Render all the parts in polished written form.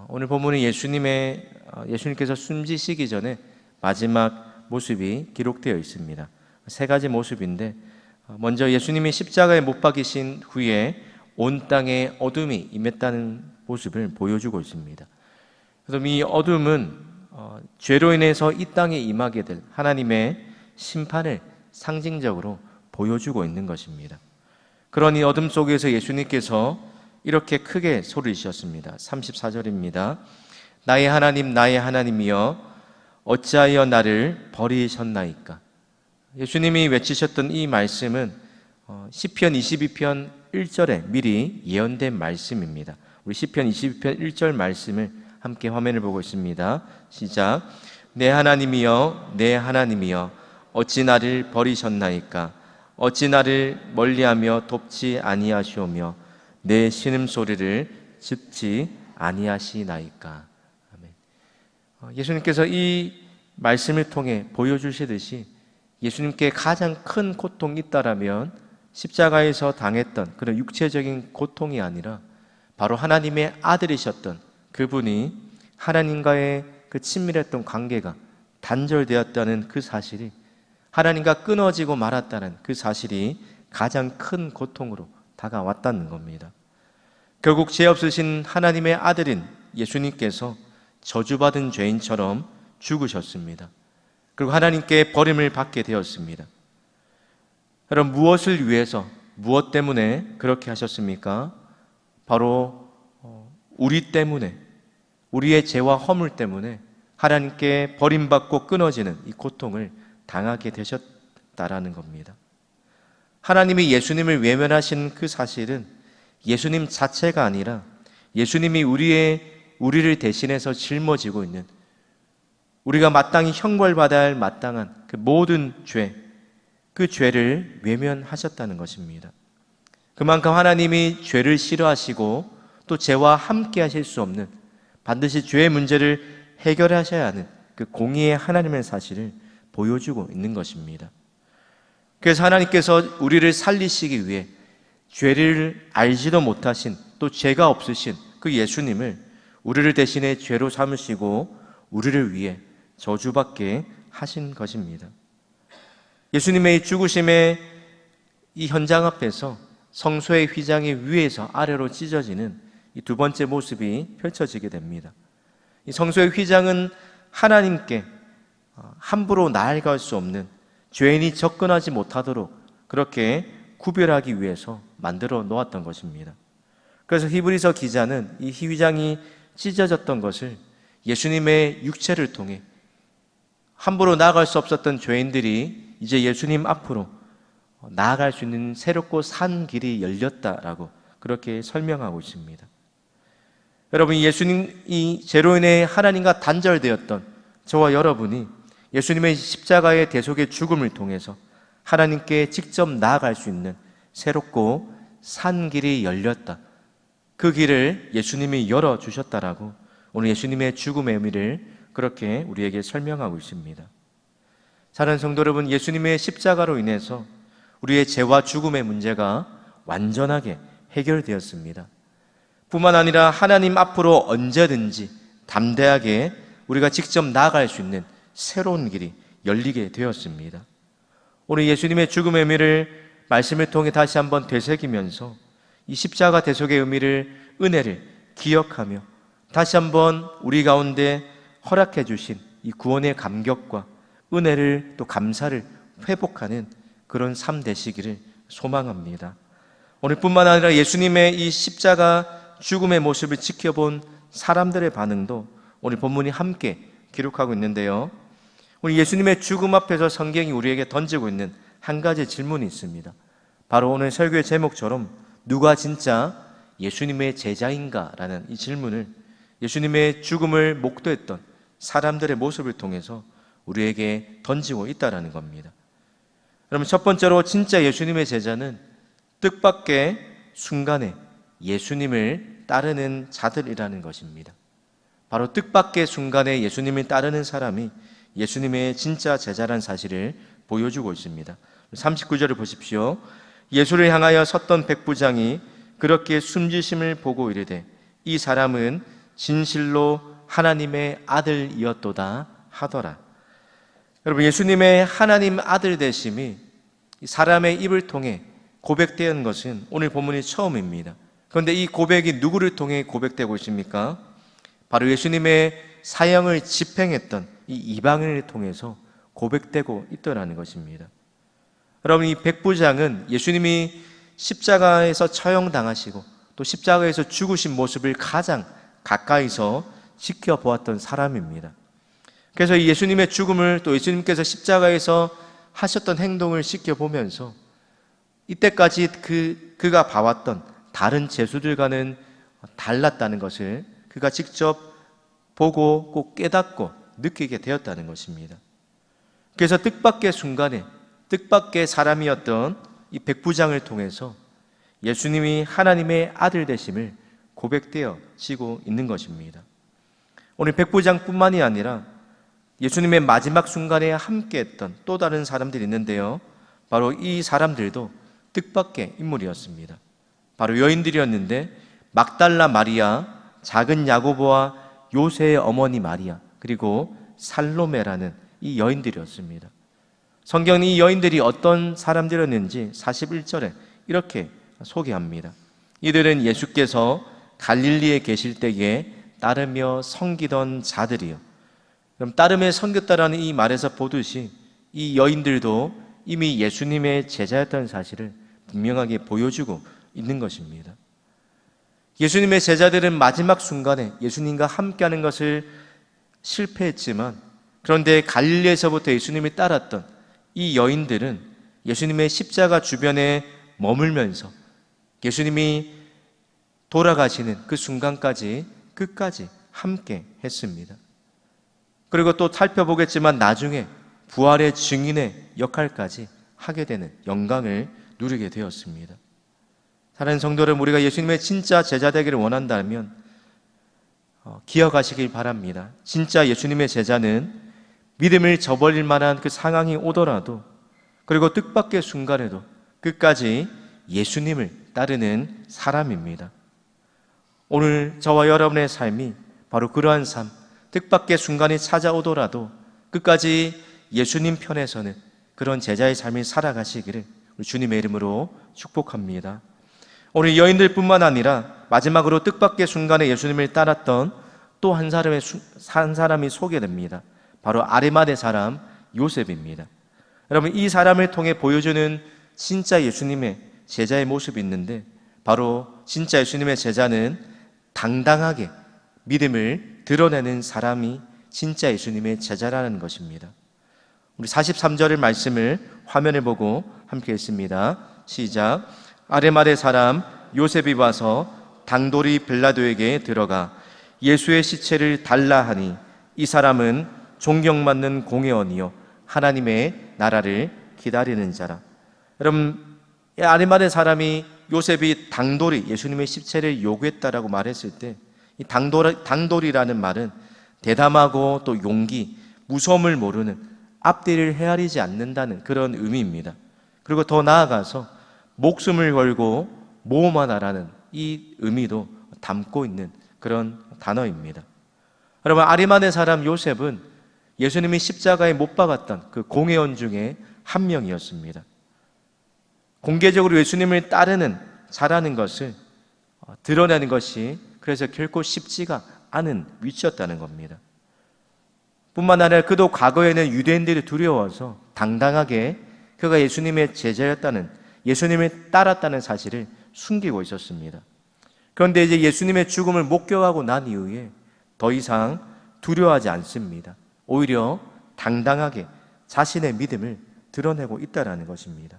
오늘 본문은 예수님께서 숨지시기 전에 마지막 모습이 기록되어 있습니다. 세 가지 모습인데, 먼저 예수님이 십자가에 못 박이신 후에 온 땅에 어둠이 임했다는 모습을 보여주고 있습니다. 그래서 이 어둠은 죄로 인해서 이 땅에 임하게 될 하나님의 심판을 상징적으로 보여주고 있는 것입니다. 그런 이 어둠 속에서 예수님께서 이렇게 크게 소리지셨습니다. 34절입니다. 나의 하나님, 나의 하나님이여, 어찌하여 나를 버리셨나이까? 예수님이 외치셨던 이 말씀은 시편 22편 1절에 미리 예언된 말씀입니다. 우리 시편 22편 1절 말씀을 함께 화면을 보고 있습니다. 시작. 내 하나님이여, 내 하나님이여, 어찌 나를 버리셨나이까? 어찌 나를 멀리하며 돕지 아니하시오며 내 신음소리를 듣지 아니하시나이까? 아멘. 예수님께서 이 말씀을 통해 보여주시듯이 예수님께 가장 큰 고통이 있다라면 십자가에서 당했던 그런 육체적인 고통이 아니라 바로 하나님의 아들이셨던 그분이 하나님과의 그 친밀했던 관계가 단절되었다는 그 사실이, 하나님과 끊어지고 말았다는 그 사실이 가장 큰 고통으로 다가왔다는 겁니다. 결국 죄 없으신 하나님의 아들인 예수님께서 저주받은 죄인처럼 죽으셨습니다. 그리고 하나님께 버림을 받게 되었습니다. 여러분, 무엇을 위해서, 무엇 때문에 그렇게 하셨습니까? 바로 우리 때문에, 우리의 죄와 허물 때문에 하나님께 버림받고 끊어지는 이 고통을 당하게 되셨다라는 겁니다. 하나님이 예수님을 외면하신 그 사실은 예수님 자체가 아니라 예수님이 우리를 대신해서 짊어지고 있는, 우리가 마땅히 형벌받아야 할 마땅한 그 모든 죄, 그 죄를 외면하셨다는 것입니다. 그만큼 하나님이 죄를 싫어하시고 또 죄와 함께 하실 수 없는, 반드시 죄의 문제를 해결하셔야 하는 그 공의의 하나님의 사실을 보여주고 있는 것입니다. 그래서 하나님께서 우리를 살리시기 위해 죄를 알지도 못하신, 또 죄가 없으신 그 예수님을 우리를 대신해 죄로 삼으시고 우리를 위해 저주받게 하신 것입니다. 예수님의 죽으심의 이 현장 앞에서 성소의 휘장이 위에서 아래로 찢어지는 이 두 번째 모습이 펼쳐지게 됩니다. 이 성소의 휘장은 하나님께 함부로 나아갈 수 없는, 죄인이 접근하지 못하도록 그렇게 구별하기 위해서 만들어 놓았던 것입니다. 그래서 히브리서 기자는 이 휘장이 찢어졌던 것을 예수님의 육체를 통해 함부로 나아갈 수 없었던 죄인들이 이제 예수님 앞으로 나아갈 수 있는 새롭고 산 길이 열렸다라고 그렇게 설명하고 있습니다. 여러분, 예수님이 죄로 인해 하나님과 단절되었던 저와 여러분이 예수님의 십자가의 대속의 죽음을 통해서 하나님께 직접 나아갈 수 있는 새롭고 산 길이 열렸다, 그 길을 예수님이 열어주셨다라고 오늘 예수님의 죽음의 의미를 그렇게 우리에게 설명하고 있습니다. 사랑하는 성도 여러분, 예수님의 십자가로 인해서 우리의 죄와 죽음의 문제가 완전하게 해결되었습니다. 뿐만 아니라 하나님 앞으로 언제든지 담대하게 우리가 직접 나아갈 수 있는 새로운 길이 열리게 되었습니다. 오늘 예수님의 죽음의 의미를 말씀을 통해 다시 한번 되새기면서 이 십자가 대속의 의미를, 은혜를 기억하며 다시 한번 우리 가운데 허락해 주신 이 구원의 감격과 은혜를, 또 감사를 회복하는 그런 삶 되시기를 소망합니다. 오늘뿐만 아니라 예수님의 이 십자가 죽음의 모습을 지켜본 사람들의 반응도 오늘 본문이 함께 기록하고 있는데요, 우리 예수님의 죽음 앞에서 성경이 우리에게 던지고 있는 한 가지 질문이 있습니다. 바로 오늘 설교의 제목처럼 누가 진짜 예수님의 제자인가? 라는 이 질문을 예수님의 죽음을 목도했던 사람들의 모습을 통해서 우리에게 던지고 있다는 겁니다. 여러분, 첫 번째로 진짜 예수님의 제자는 뜻밖의 순간에 예수님을 따르는 자들이라는 것입니다. 바로 뜻밖의 순간에 예수님을 따르는 사람이 예수님의 진짜 제자란 사실을 보여주고 있습니다. 39절을 보십시오. 예수를 향하여 섰던 백부장이 그렇게 숨지심을 보고 이르되 이 사람은 진실로 하나님의 아들이었도다 하더라. 여러분, 예수님의 하나님 아들 되심이 사람의 입을 통해 고백되는 것은 오늘 본문이 처음입니다. 그런데 이 고백이 누구를 통해 고백되고 있습니까? 바로 예수님의 사형을 집행했던 이 이방인을 통해서 고백되고 있더라는 것입니다. 여러분, 이 백부장은 예수님이 십자가에서 처형당하시고 또 십자가에서 죽으신 모습을 가장 가까이서 지켜보았던 사람입니다. 그래서 이 예수님의 죽음을 또 예수님께서 십자가에서 하셨던 행동을 지켜보면서 이때까지 그가 봐왔던 다른 제수들과는 달랐다는 것을 그가 직접 보고 꼭 깨닫고 느끼게 되었다는 것입니다. 그래서 뜻밖의 순간에 뜻밖의 사람이었던 이 백부장을 통해서 예수님이 하나님의 아들 되심을 고백되어지고 있는 것입니다. 오늘 백부장뿐만이 아니라 예수님의 마지막 순간에 함께했던 또 다른 사람들이 있는데요, 바로 이 사람들도 뜻밖의 인물이었습니다. 바로 여인들이었는데 막달라 마리아, 작은 야고보와 요새의 어머니 마리아, 그리고 살로메라는 이 여인들이었습니다. 성경은 이 여인들이 어떤 사람들이었는지 41절에 이렇게 소개합니다. 이들은 예수께서 갈릴리에 계실 때에 따르며 섬기던 자들이요. 그럼 따르며 섬겼다라는 이 말에서 보듯이 이 여인들도 이미 예수님의 제자였던 사실을 분명하게 보여주고 있는 것입니다. 예수님의 제자들은 마지막 순간에 예수님과 함께하는 것을 실패했지만, 그런데 갈릴리에서부터 예수님을 따랐던 이 여인들은 예수님의 십자가 주변에 머물면서 예수님이 돌아가시는 그 순간까지 끝까지 함께 했습니다. 그리고 또 살펴보겠지만 나중에 부활의 증인의 역할까지 하게 되는 영광을 누리게 되었습니다. 사랑하는 성도들, 우리가 예수님의 진짜 제자 되기를 원한다면 기억하시길 바랍니다. 진짜 예수님의 제자는 믿음을 저버릴 만한 그 상황이 오더라도, 그리고 뜻밖의 순간에도 끝까지 예수님을 따르는 사람입니다. 오늘 저와 여러분의 삶이 바로 그러한 삶, 뜻밖의 순간이 찾아오더라도 끝까지 예수님 편에서는 그런 제자의 삶을 살아가시기를 주님의 이름으로 축복합니다. 오늘 여인들뿐만 아니라 마지막으로 뜻밖의 순간에 예수님을 따랐던 또 한 사람이 소개됩니다. 바로 아리마대 사람 요셉입니다. 여러분, 이 사람을 통해 보여주는 진짜 예수님의 제자의 모습이 있는데, 바로 진짜 예수님의 제자는 당당하게 믿음을 드러내는 사람이 진짜 예수님의 제자라는 것입니다. 우리 43절의 말씀을 화면을 보고 함께 읽습니다. 시작. 아리마대 사람 요셉이 와서 당돌이 빌라도에게 들어가 예수의 시체를 달라 하니, 이 사람은 존경받는 공회원이요 하나님의 나라를 기다리는 자라. 여러분, 아리마대 사람이 요셉이 당돌이 예수님의 시체를 요구했다라고 말했을 때, 이 당돌이라는 말은 대담하고 또 용기, 무서움을 모르는, 앞뒤를 헤아리지 않는다는 그런 의미입니다. 그리고 더 나아가서 목숨을 걸고 모험하다라는 이 의미도 담고 있는 그런 단어입니다. 여러분, 아리마대 사람 요셉은 예수님이 십자가에 못 박았던 그 공회원 중에 한 명이었습니다. 공개적으로 예수님을 따르는 자라는 것을 드러내는 것이 그래서 결코 쉽지가 않은 위치였다는 겁니다. 뿐만 아니라 그도 과거에는 유대인들이 두려워서 당당하게 그가 예수님의 제자였다는, 예수님을 따랐다는 사실을 숨기고 있었습니다. 그런데 이제 예수님의 죽음을 목격하고 난 이후에 더 이상 두려워하지 않습니다. 오히려 당당하게 자신의 믿음을 드러내고 있다는 것입니다.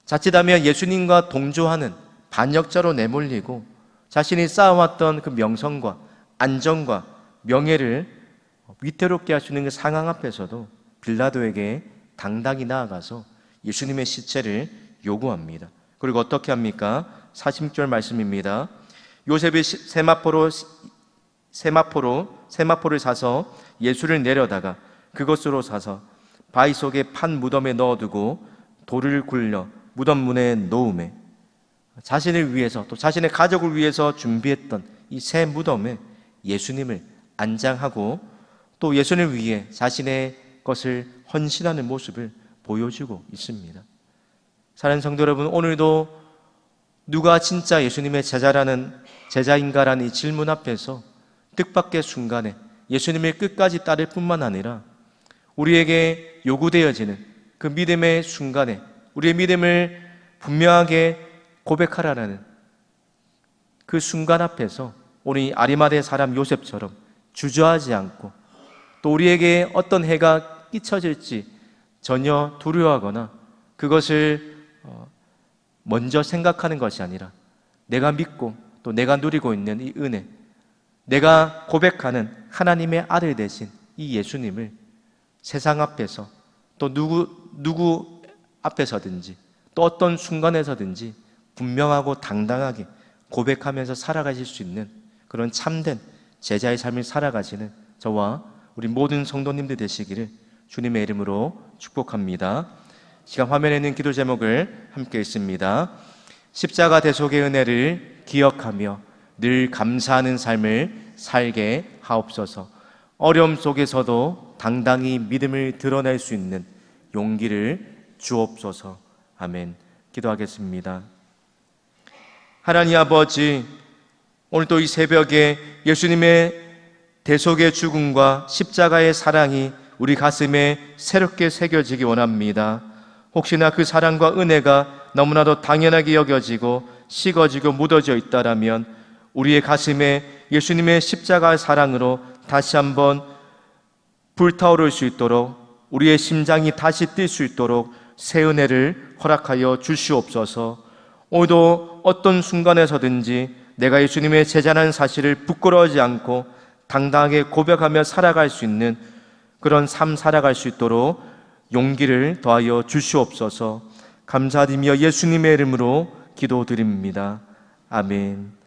자칫하면 예수님과 동조하는 반역자로 내몰리고 자신이 쌓아왔던 그 명성과 안정과 명예를 위태롭게 할 수 있는 그 상황 앞에서도 빌라도에게 당당히 나아가서 예수님의 시체를 요구합니다. 그리고 어떻게 합니까? 40절 말씀입니다. 요셉이 세마포를 사서 예수를 내려다가 그것으로 사서 바위 속에 판 무덤에 넣어두고 돌을 굴려 무덤 문에 놓음에, 자신을 위해서 또 자신의 가족을 위해서 준비했던 이 새 무덤에 예수님을 안장하고 또 예수님을 위해 자신의 것을 헌신하는 모습을 보여주고 있습니다. 사랑하는 성도 여러분, 오늘도 누가 진짜 예수님의 제자인가라는 이 질문 앞에서 뜻밖의 순간에 예수님을 끝까지 따를 뿐만 아니라 우리에게 요구되어지는 그 믿음의 순간에 우리의 믿음을 분명하게 고백하라는 그 순간 앞에서 우리 아리마대 사람 요셉처럼 주저하지 않고 또 우리에게 어떤 해가 끼쳐질지 전혀 두려워하거나 그것을 먼저 생각하는 것이 아니라 내가 믿고 또 내가 누리고 있는 이 은혜, 내가 고백하는 하나님의 아들 되신 이 예수님을 세상 앞에서 또 누구 앞에서든지 또 어떤 순간에서든지 분명하고 당당하게 고백하면서 살아가실 수 있는 그런 참된 제자의 삶을 살아가시는 저와 우리 모든 성도님들 되시기를 주님의 이름으로 축복합니다. 시간 화면에 있는 기도 제목을 함께 읽습니다. 십자가 대속의 은혜를 기억하며 늘 감사하는 삶을 살게 하옵소서. 어려움 속에서도 당당히 믿음을 드러낼 수 있는 용기를 주옵소서. 아멘. 기도하겠습니다. 하나님 아버지, 오늘 또 이 새벽에 예수님의 대속의 죽음과 십자가의 사랑이 우리 가슴에 새롭게 새겨지기 원합니다. 혹시나 그 사랑과 은혜가 너무나도 당연하게 여겨지고 식어지고 묻어져 있다라면 우리의 가슴에 예수님의 십자가의 사랑으로 다시 한번 불타오를 수 있도록 우리의 심장이 다시 뛸 수 있도록 새 은혜를 허락하여 주시옵소서. 오늘도 어떤 순간에서든지 내가 예수님의 제자라는 사실을 부끄러워하지 않고 당당하게 고백하며 살아갈 수 있는 그런 삶 살아갈 수 있도록 용기를 더하여 주시옵소서. 감사드리며 예수님의 이름으로 기도드립니다. 아멘.